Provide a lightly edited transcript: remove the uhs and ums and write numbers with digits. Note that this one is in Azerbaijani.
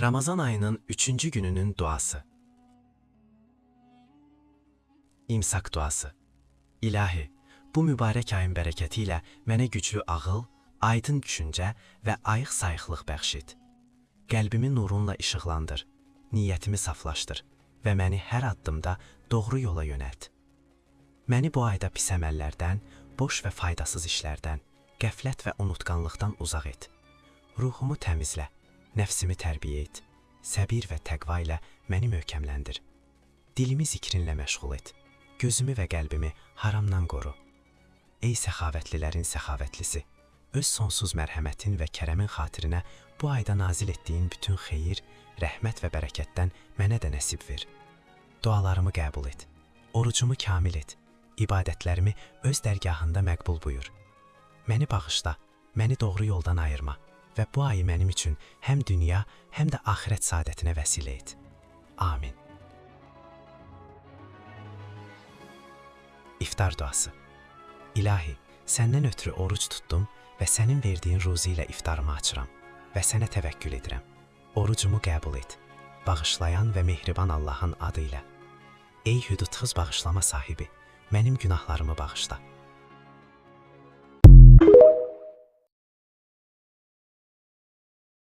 Ramazan ayının 3-cü gününün duası. İmsak duası. İlahi, bu mübarək ayın bərəkəti ilə mənə güclü ağıl, aydın düşüncə və ayıq-sayıqlıq bəxş et. Qəlbimi nurunla işıqlandır, niyyətimi saflaşdır və məni hər addımda doğru yola yönəlt. Məni bu ayda pis əməllərdən, boş və faydasız işlərdən, qəflət və unutqanlıqdan uzaq et. Ruhumu təmizlə, nəfsimi tərbiyə et, səbir və təqva ilə məni möhkəmləndir. Dilimi zikrinlə məşğul et, gözümü və qəlbimi haramdan qoru. Ey səxavətlilərin səxavətlisi, öz sonsuz mərhəmətin və kərəmin xatirinə bu ayda nazil etdiyin bütün xeyir, rəhmət və bərəkətdən mənə də nəsib ver. Dualarımı qəbul et, orucumu kamil et, ibadətlərimi öz dərgahında məqbul buyur. Məni bağışla, məni doğru yoldan ayırma və bu ayı mənim üçün həm dünya, həm də axirət saadətinə vəsilə et. Amin. İftar duası. İlahi, səndən ötürü oruc tutdum və sənin verdiyin ruzi ilə iftarımı açıram və sənə təvəkkül edirəm. Orucumu qəbul et, bağışlayan və mehriban Allahın adı ilə. Ey hüdudsuz bağışlama sahibi, mənim günahlarımı bağışla.